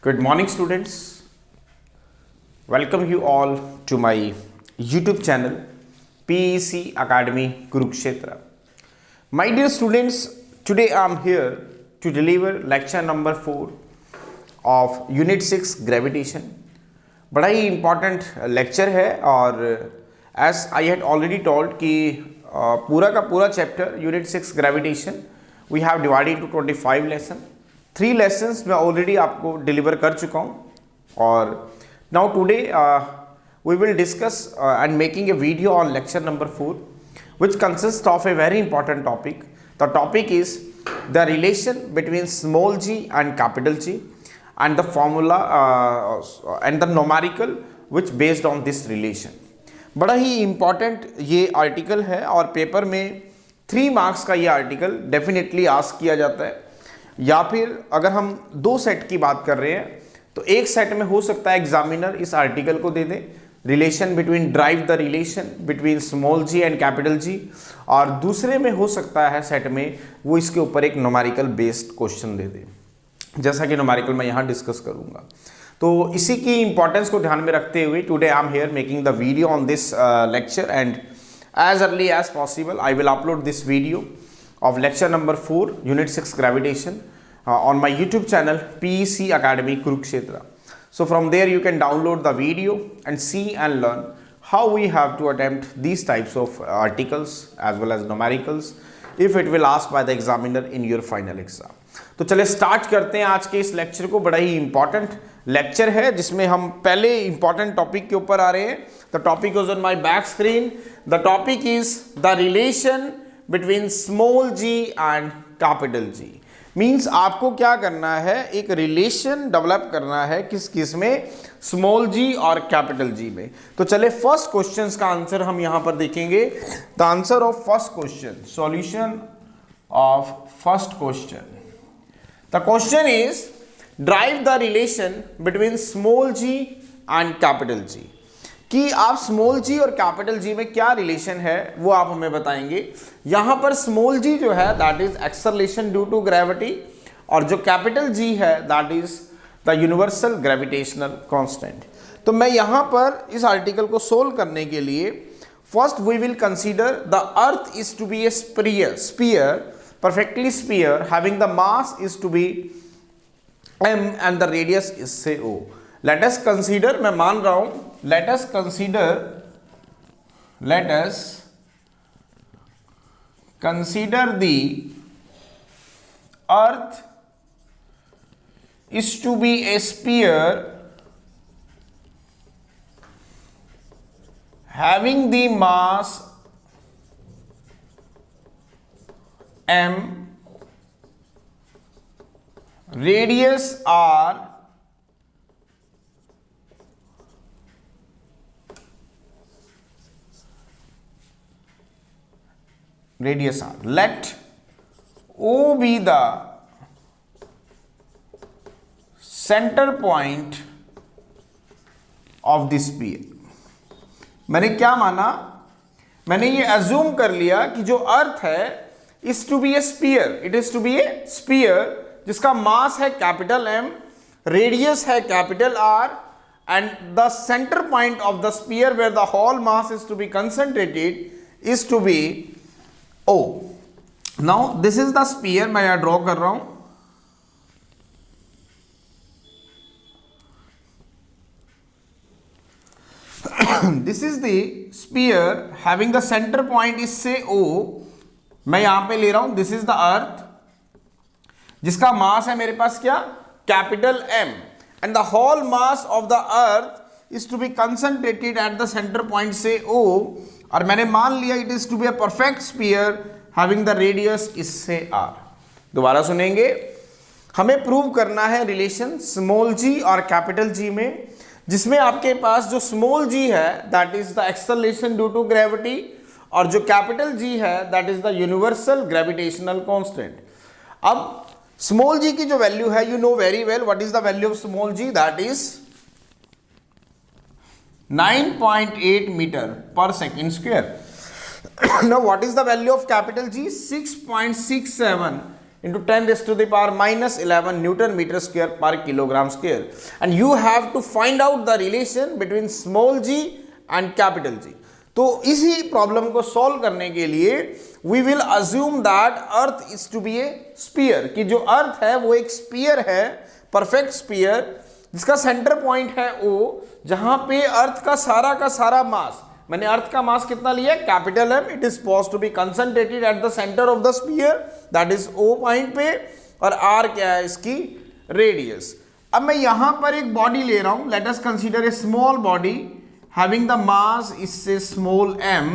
Good morning, students. Welcome you all to my YouTube channel PEC Academy Kurukshetra. My dear students, today I am here to deliver lecture number 4 of Unit 6 Gravitation. बड़ा ही important lecture है और as I had already told कि पूरा का पूरा chapter Unit 6 Gravitation we have divided into 25 lesson. 3 lessons मैं already आपको deliver कर चुका हूँ और now today we will discuss and making a video on lecture number 4 which consist of a very important topic. The topic is the relation between small ji and capital G and the formula and the numerical which based on this relation. बड़ा ही important ये article है और paper में 3 marks का ये article definitely ask किया जाता है. या फिर अगर हम 2 सेट की बात कर रहे हैं तो एक सेट में हो सकता है एग्जामिनर इस आर्टिकल को दे दे, relation between drive the relation between small ji and capital G, और दूसरे में हो सकता है सेट में वो इसके ऊपर एक न्यूमेरिकल बेस्ड क्वेश्चन दे दे, जैसा कि न्यूमेरिकल मैं यहाँ डिस्कस करूँगा. तो इसी की इंपॉर्टेंस को ध्यान में रखते हुए today I am here making the video on this lecture and as early as possible I will upload this video of lecture number 4 unit 6 gravitation on my YouTube channel PEC Academy Kurukshetra. So from there you can download the video and see and learn how we have to attempt these types of articles as well as numericals if it will asked by the examiner in your final exam. तो चले start करते हैं आज के इस lecture को. बड़ा ही इंपॉर्टेंट लेक्चर है जिसमें हम पहले इंपॉर्टेंट टॉपिक के ऊपर आ रहे हैं. The topic is on my back screen. The topic is the relation between small ji and capital G. Means आपको क्या करना है, एक रिलेशन डेवलप करना है किस में, स्मॉल जी और कैपिटल जी में. तो चले फर्स्ट क्वेश्चन का आंसर हम यहां पर देखेंगे. The answer of first question, solution of first question. The question is drive the relation between small ji and capital G. कि आप स्मॉल जी और कैपिटल जी में क्या रिलेशन है वो आप हमें बताएंगे. यहां पर स्मॉल जी जो है that is acceleration due to gravity और जो कैपिटल जी है that is the universal gravitational constant. तो मैं यहां पर इस आर्टिकल को सोल्व करने के लिए first we will consider the earth is to be a sphere perfectly sphere having the mass is to be m and the radius is say o. Let us consider, मैं मान रहा हूं, let us consider the earth is to be a sphere having the mass m, radius r, let O be the center point of this sphere. मैंने क्या माना, मैंने ये assume कर लिया कि जो अर्थ है is to be a sphere, it is to be a sphere जिसका मास है कैपिटल M, रेडियस है capital R and the centre point of the sphere where the whole mass is to be concentrated is to be O. Now this is the sphere, मैं यहां draw कर रहा हूं. This is the sphere having the center point is say O. मैं यहां पे ले रहा हूं. This is the earth जिसका मास है मेरे पास क्या, capital M, and the whole mass of the earth is to be concentrated at the center point say O. और मैंने मान लिया it is to be a perfect sphere having the radius इससे r. दोबारा सुनेंगे, हमें प्रूव करना है रिलेशन स्मॉल जी और कैपिटल जी में, जिसमें आपके पास जो स्मॉल जी है that is the acceleration due to gravity और जो कैपिटल जी है that is the universal gravitational constant. अब स्मॉल जी की जो वैल्यू है you know very well what is the value of small ji, that is 9.8 meter per second square. Now what is the value of capital G? 6.67 into 10 raised to the power minus 11 Newton meter square per kilogram square. And you have to find out the relation between small g and capital G. तो इसी problem को solve करने के लिए we will assume that earth is to be a sphere, कि जो अर्थ है वो एक स्पीयर है, परफेक्ट स्पीयर, जिसका सेंटर पॉइंट है O, जहां पे अर्थ का सारा मास, मैंने अर्थ का मास कितना लिया, capital M, it is supposed to be concentrated at the centre of the sphere, that is O point पे, और R क्या है, इसकी रेडियस. अब मैं यहां पर एक बॉडी ले रहा हूं, let us consider a small body having the mass is say small m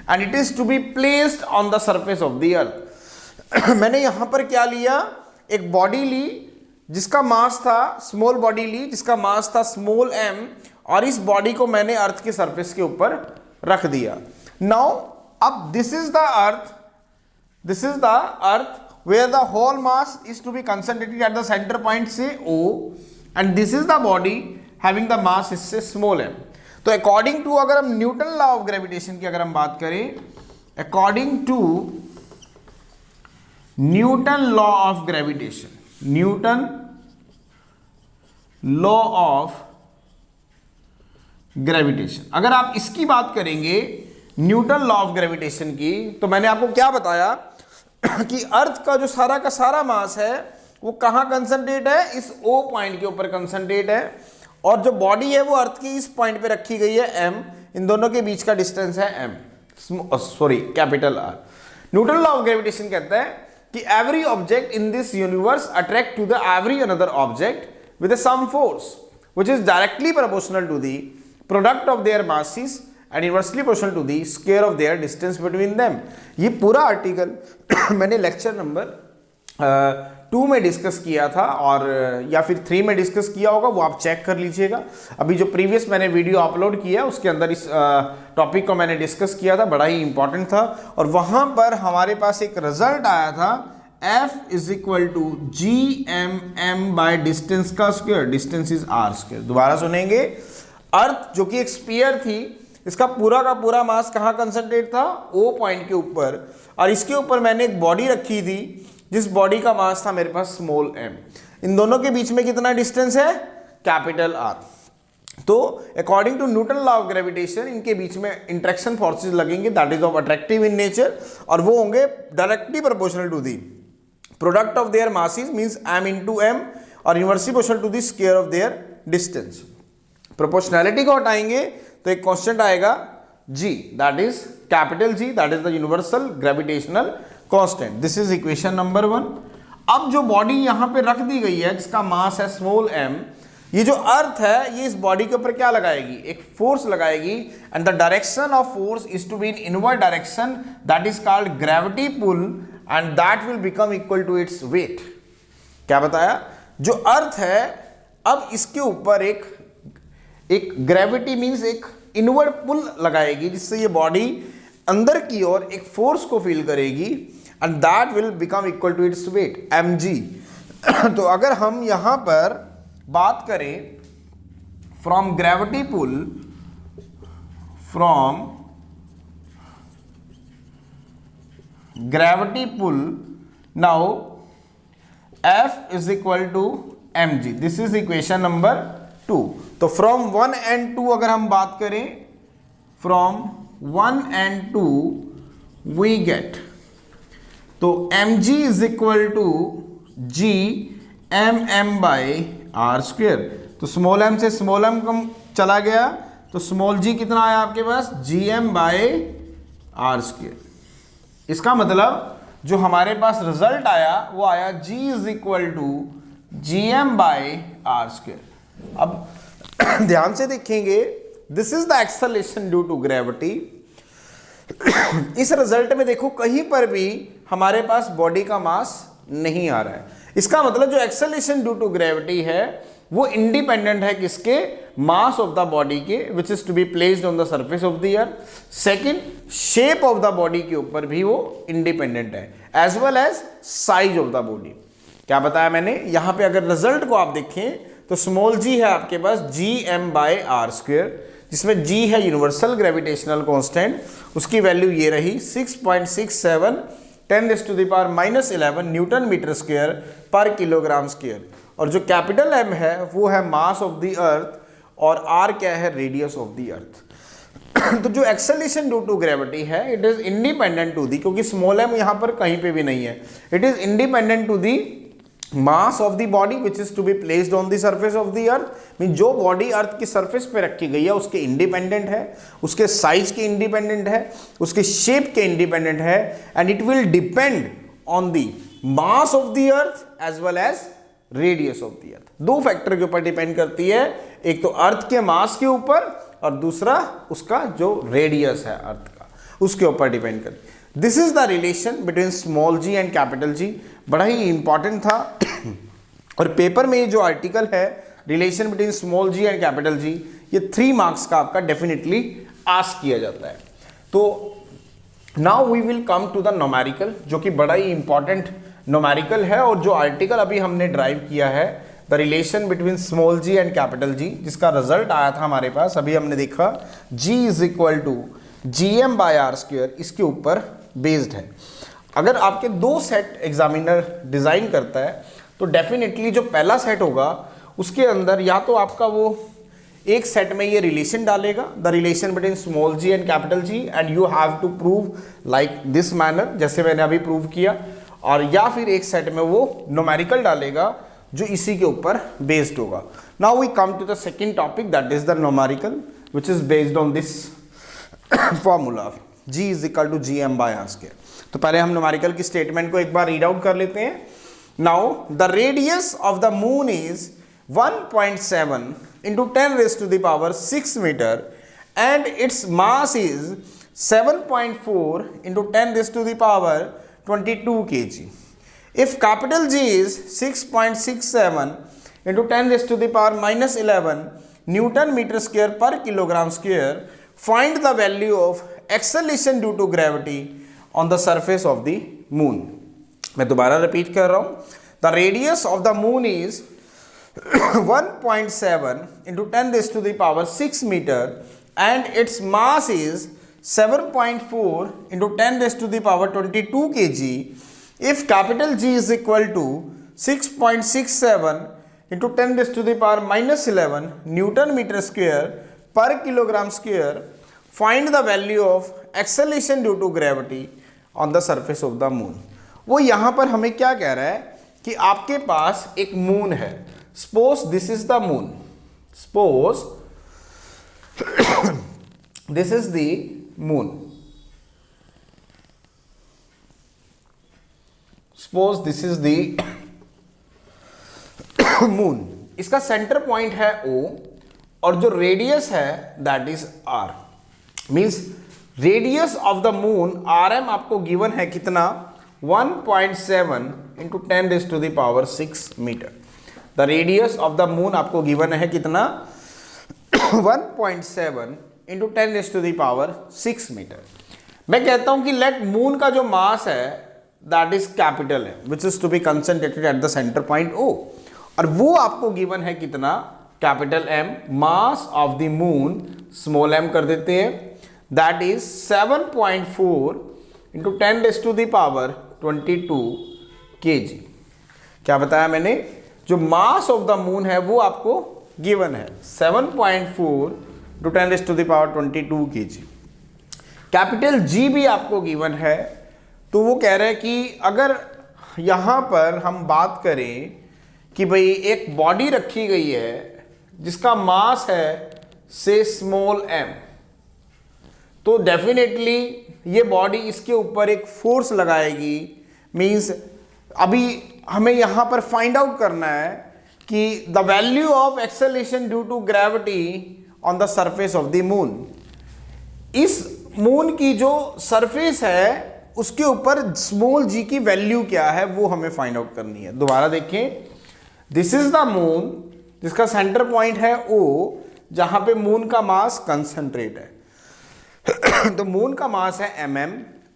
and it is to be placed on the surface of the earth. मैंने यहां पर क्या लिया, एक बॉडी ली जिसका मास था, स्मॉल बॉडी ली जिसका मास था स्मॉल m, और इस बॉडी को मैंने अर्थ के सरफेस के ऊपर रख दिया. नाउ अब this is the earth where the whole mass is to be concentrated at the centre point say O, and this is the body having the mass is say small m. तो according to, अगर हम Newton law of gravitation की अगर हम बात करें, according to Newton law of gravitation, Newton law of gravitation, अगर आप इसकी बात करेंगे न्यूटन लॉ ऑफ ग्रेविटेशन की, तो मैंने आपको क्या बताया कि अर्थ का जो सारा मास है वो कहां कंसंट्रेट है, इस O पॉइंट के ऊपर कंसंट्रेट है, और जो बॉडी है वो अर्थ की इस पॉइंट पे रखी गई है M, इन दोनों के बीच का डिस्टेंस है M, capital R. Newton law of gravitation कहता है कि every object in this universe attract to the every another object with some force which is directly proportional to the product of their masses and inversely proportional to the square of their distance between them. ये पूरा article मैंने lecture number 2 में discuss किया था, और या फिर 3 में डिस्कस किया होगा, वो आप चेक कर लीजिएगा. अभी जो प्रीवियस मैंने वीडियो अपलोड किया उसके अंदर इस टॉपिक को मैंने डिस्कस किया था, बड़ा ही इंपॉर्टेंट था, और वहां पर हमारे पास एक रिजल्ट आया था F is equal to GM by distance का square, distance is R square. दोबारा सुनेंगे, अर्थ जो कि एक स्फीयर थी, इसका पूरा का पूरा मास कहाँ कंसंट्रेट था, O पॉइंट के ऊपर, और इसके ऊपर मैंने एक बॉडी रखी थी जिस बॉडी का मास था मेरे पास स्मॉल m. इन दोनों के बीच में कितना डिस्टेंस है, कैपिटल R. तो according to Newton law of gravitation इनके बीच में इंट्रैक्शन फोर्सेस लगेंगे, that is of attractive in nature, और वो होंगे directly proportional to the product of their masses means m into m, और inversely proportional to the square of their distance. Proportionality को हटाएंगे तो एक कांस्टेंट आएगा G, that is capital G, that is the universal gravitational constant. This is equation number 1. अब जो body यहां पे रख दी गई है जिसका मास है स्मॉल m, ये जो अर्थ है ये इस बॉडी के ऊपर क्या लगाएगी, एक फोर्स लगाएगी, and the direction of force is to be in inward direction, that is called gravity pull, and that will become equal to its weight. क्या बताया, जो अर्थ है अब इसके ऊपर एक ग्रेविटी मींस एक इनवर्ड पुल लगाएगी, जिससे ये बॉडी अंदर की ओर एक फोर्स को फील करेगी, and that will become equal to its weight mg. तो अगर हम यहां पर बात करें from gravity pull, now F is equal to mg. This is equation number 2. तो फ्रॉम 1 and 2 अगर हम बात करें, फ्रॉम 1 and 2 we get, तो mg is equal to g mm by r square. तो स्मॉल m से स्मॉल m कम चला गया, तो स्मॉल g कितना आया आपके पास, gm बाई r स्क्वेयर. इसका मतलब जो हमारे पास रिजल्ट आया वो आया g is equal to gm by r square. अब ध्यान से देखेंगे, this is the acceleration due to gravity. इस रिजल्ट में देखो कहीं पर भी हमारे पास बॉडी का मास नहीं आ रहा है. इसका मतलब जो एक्सेलरेशन ड्यू टू ग्रेविटी है वो इंडिपेंडेंट है किसके, मास ऑफ द बॉडी के, which is to be placed on the surface of the earth. Second, shape of the body के ऊपर भी वो इंडिपेंडेंट है, as well as size of the body. क्या बताया मैंने, यहां पे अगर रिजल्ट को आप देखें तो स्मॉल g है आपके पास gm बाई r स्क्वेयर, जिसमें g है यूनिवर्सल ग्रेविटेशनल कांस्टेंट, उसकी वैल्यू ये रही 6.67 10⁻⁻11 newton metre square per kilogram square. और जो कैपिटल M है वो है मास ऑफ द अर्थ और R क्या है, रेडियस ऑफ द अर्थ। तो जो एक्सेलेरेशन ड्यू टू ग्रेविटी है it is independent to the, क्योंकि स्मॉल m यहां पर कहीं पे भी नहीं है, it is independent to the mass of the body which is to be placed on the surface of the earth. Mean जो बॉडी अर्थ की सरफेस पे रखी गई है उसके इंडिपेंडेंट है, उसके साइज के इंडिपेंडेंट है, उसके शेप के इंडिपेंडेंट है, and it will depend on the mass of the earth as well as radius of the earth. दो फैक्टर के ऊपर डिपेंड करती है, एक तो अर्थ के मास के ऊपर और दूसरा उसका जो रेडियस है अर्थ का उसके ऊपर डिपेंड करती है। This is the relation between small ji and capital G, बड़ा ही इंपॉर्टेंट था। और पेपर में ये जो आर्टिकल है relation between small ji and capital G, ये 3 मार्क्स का आपका डेफिनेटली आस्क किया जाता है। तो now we will come to the numerical, जो कि बड़ा ही इंपॉर्टेंट न्यूमेरिकल है। और जो आर्टिकल अभी हमने ड्राइव किया है the relation between small ji and capital G, जिसका रिजल्ट आया था हमारे पास, अभी हमने देखा G is equal to GM/R², इसके ऊपर बेस्ड है। अगर आपके 2 सेट एग्जामिनर डिज़ाइन करता है तो डेफिनेटली जो पहला सेट होगा उसके अंदर या तो आपका वो एक सेट में ये रिलेशन डालेगा, the relation between small ji and capital G, and you have to prove like this manner, जैसे मैंने अभी प्रूव किया, और या फिर एक सेट में वो न्यूमेरिकल डालेगा जो इसी के ऊपर बेस्ड होगा। Now we come to the second topic, that is the numerical which is based on this formula G is equal to GM/R²। तो पहले हम न्यूमेरिकल की स्टेटमेंट को एक बार रीड आउट कर लेते हैं। Now the radius of the moon is 1.7 into 10⁻6 meter and its mass is 7.4 into 10⁻22 kg. If capital G is 6.67 into 10⁻⁻11 Newton meter square per kilogram square, find the value of acceleration due to gravity on the surface of the moon. मैं दोबारा repeat कर रहा हूँ, the radius of the moon is 1.7 into 10⁻6 meter and its mass is 7.4 into 10⁻22 kg. If capital G is equal to 6.67 into 10⁻⁻11 Newton meter square per kilogram square, find the value of acceleration due to gravity on the surface of the moon. वो यहाँ पर हमें क्या कह रहा है कि आपके पास एक मून है, suppose this is the moon, suppose this is the moon, suppose this is the moon, इसका सेंटर पॉइंट है O और जो रेडियस है that is R, means radius of the moon RM आपको गिवन है कितना, 1.7 into 10⁻6 metre. The radius of the moon आपको given है कितना, 1.7 into 10⁻6 मीटर। मैं कहता हूं कि लेट मून का जो मास है दैट इज कैपिटल है which is to be concentrated at the centre point O, और वो आपको गिवन है कितना, capital M। Mass of the moon small m कर देते हैं, दैट इज 7.4 into 10⁻22 kg। क्या बताया मैंने, जो मास ऑफ द मून है वो आपको गिवन है 7.4 into 10⁻22 kg। कैपिटल G भी आपको गिवन है, तो वो कह रहे हैं कि अगर यहाँ पर हम बात करें कि भाई एक बॉडी रखी गई है जिसका मास है से स्मॉल m, तो डेफिनेटली ये बॉडी इसके ऊपर एक फोर्स लगाएगी। मींस अभी हमें यहाँ पर फाइंड आउट करना है कि the value of acceleration due to gravity on the surface of the moon. इस मून की जो सरफेस है उसके ऊपर स्मॉल g की वैल्यू क्या है वो हमें फाइंड आउट करनी है। दोबारा देखें, दिस इज द मून जिसका सेंटर पॉइंट है O, जहां पे मून का मास कंसंट्रेट है। तो मून का मास है mm।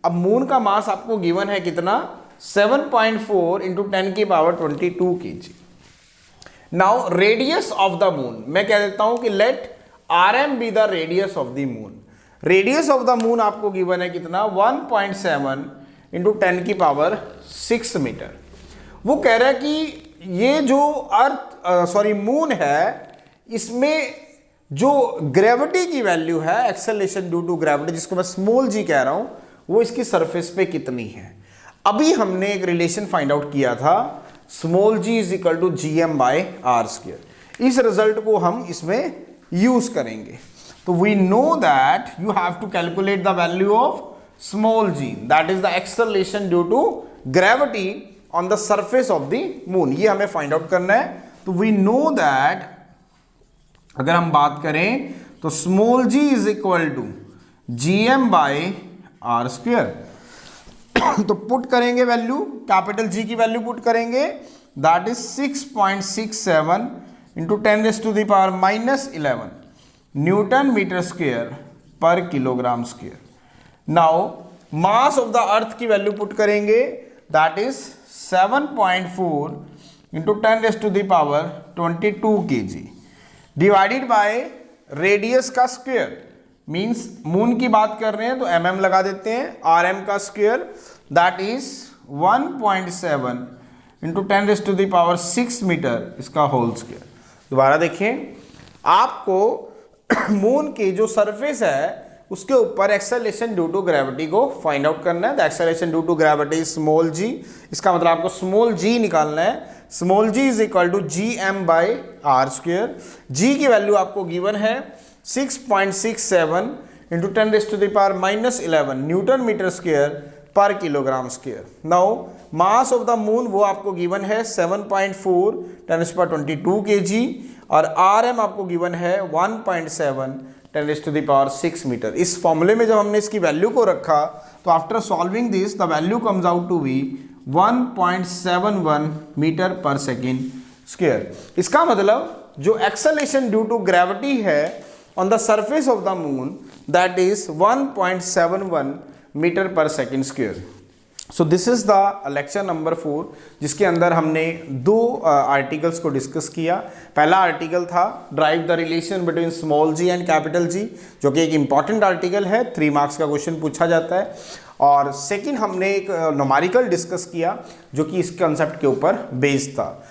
अब मून का मास आपको गिवन है कितना, 7.4 into 10⁻22 kg। Now radius of the moon, मैं कह देता हूं कि let RM be the radius of the moon. Radius of the moon आपको गिवन है कितना, 1.7 इंटू 10 की पावर 6 मीटर। वो कह रहा है कि ये जो मून है, इसमें जो ग्रेविटी की वैल्यू है, एक्सेलरेशन ड्यू टू ग्रेविटी, जिसको मैं स्मॉल जी कह रहा हूं, वो इसकी सरफेस पे कितनी है। अभी हमने एक रिलेशन फाइंड आउट किया था, small ji is equal to GM by R square. इस रिजल्ट को हम इसमें यूज करेंगे। तो we know that you have to calculate the value of small ji, that is the acceleration due to gravity on the surface of the moon. ये हमें find out करना है। तो वी नो दैट अगर हम बात करें तो small ji is equal to GM by R square. तो पुट करेंगे वैल्यू, कैपिटल G की वैल्यू पुट करेंगे, that is 6.67 into 10⁻⁻11 newton metre square per kilogram square. Now mass of the earth की वैल्यू पुट करेंगे, that is 7.4 into 10⁻22 kg divided by radius का square. Means moon की बात कर रहे हैं तो mm लगा देते हैं, rm का square that is 1.7 into 10⁻6 metre, इसका होल स्क्वायर। दोबारा देखें, आपको मून की जो सरफेस है उसके ऊपर एक्सेलरेशन ड्यू टू ग्रेविटी को फाइंड आउट करना है। The acceleration due to gravity small G, इसका मतलब आपको स्मॉल जी निकालना है। Small ji is equal to GM by R square. G की वैल्यू आपको गिवन है 6.67 into 10⁻⁻11 newton metre square per kilogram square. Now mass of the moon वो आपको गिवन है 7.4 10⁻22 kg और RM आपको गिवन है 1.7 10⁻6 मीटर। इस फॉर्मूले में जब हमने इसकी वैल्यू को रखा तो after solving this the value comes out to be 1.71 metre per second square. इसका मतलब जो एक्सेलरेशन ड्यू टू ग्रेविटी है on the surface of the moon, that is 1.71 metre per second square. So this is the lecture number 4, जिसके अंदर हमने दो articles को discuss किया। पहला आर्टिकल था derive the relation between small ji and capital G, जो कि एक इंपॉर्टेंट आर्टिकल है, 3 मार्क्स का क्वेश्चन पूछा जाता है। और सेकंड हमने एक न्यूमेरिकल डिस्कस किया जो कि इस कंसेप्ट के ऊपर बेस्ड था।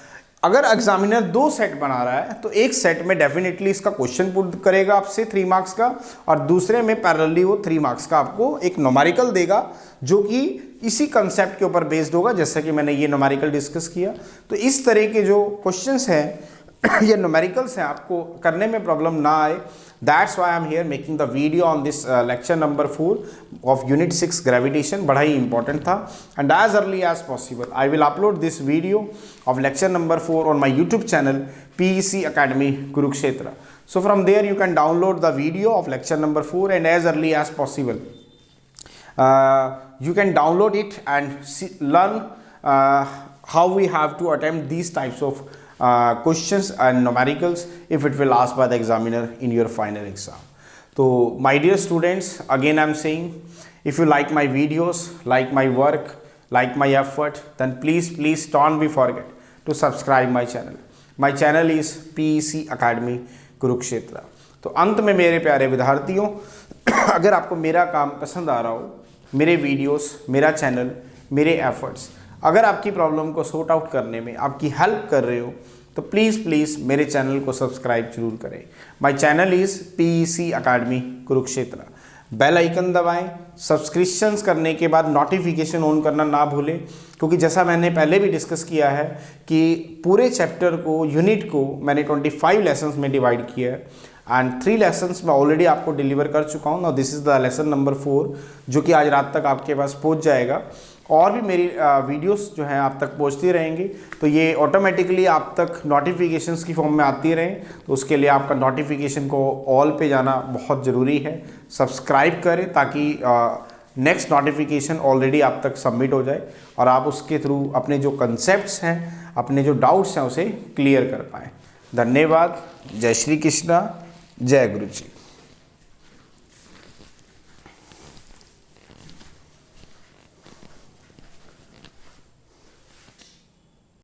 अगर एग्जामिनर 2 सेट बना रहा है तो एक सेट में डेफिनेटली इसका क्वेश्चन पुट करेगा आपसे 3 मार्क्स का, और दूसरे में पैरेलली वो 3 मार्क्स का आपको एक न्यूमेरिकल देगा जो कि इसी कंसेप्ट के ऊपर बेस्ड होगा, जैसे कि मैंने ये न्यूमेरिकल डिस्कस किया। तो इस तरह के जो क्वेश्चंस हैं ये न्यूमेरिकल्स हैं, आपको करने में प्रॉब्लम ना आए, that's why I am here making the video on this lecture number 4 of unit 6 gravitation. बड़ा ही इंपॉर्टेंट था, and as early as possible I will upload this video of lecture number 4 on my YouTube channel PEC Academy Kurukshetra. So from there you can download the video of lecture number 4, and as early as possible you can download it and learn how we have to attempt these types of questions and numericals if it will asked by the examiner in your final exam. So my dear students, again I am saying, if you like my videos, like my work, like my effort, then please don't be forget to subscribe my channel. My channel is PEC Academy Kurukshetra. तो अंत में मेरे प्यारे विद्यार्थियों, अगर आपको मेरा काम पसंद आ रहा हो, मेरे वीडियोस, मेरा चैनल, मेरे एफर्ट्स अगर आपकी प्रॉब्लम को सॉर्ट आउट करने में आपकी हेल्प कर रहे हो, तो प्लीज़ मेरे चैनल को सब्सक्राइब जरूर करें। My channel is PEC Academy Kurukshetra. Bell icon दबाएं, सब्सक्रिप्शंस करने के बाद नोटिफिकेशन ऑन करना ना भूलें, क्योंकि जैसा मैंने पहले भी डिस्कस किया है कि पूरे चैप्टर को, यूनिट को मैंने 25 लेसन्स में डिवाइड किया है, एंड 3 लेसन्स मैं ऑलरेडी आपको डिलीवर कर चुका हूँ। Now this is the lesson number 4 जो कि आज रात तक आपके पास पहुँच जाएगा, और भी मेरी वीडियोस जो हैं आप तक पहुंचती रहेंगी, तो ये ऑटोमेटिकली आप तक नोटिफिकेशंस की फॉर्म में आती रहें। तो उसके लिए आपका नोटिफिकेशन को ऑल पे जाना बहुत ज़रूरी है। सब्सक्राइब करें ताकि नेक्स्ट नोटिफिकेशन ऑलरेडी आप तक सबमिट हो जाए और आप उसके थ्रू अपने जो कंसेप्ट्स हैं, अपने जो डाउट्स हैं उसे क्लियर कर पाएँ। धन्यवाद। जय श्री कृष्णा, जय गुरु जी।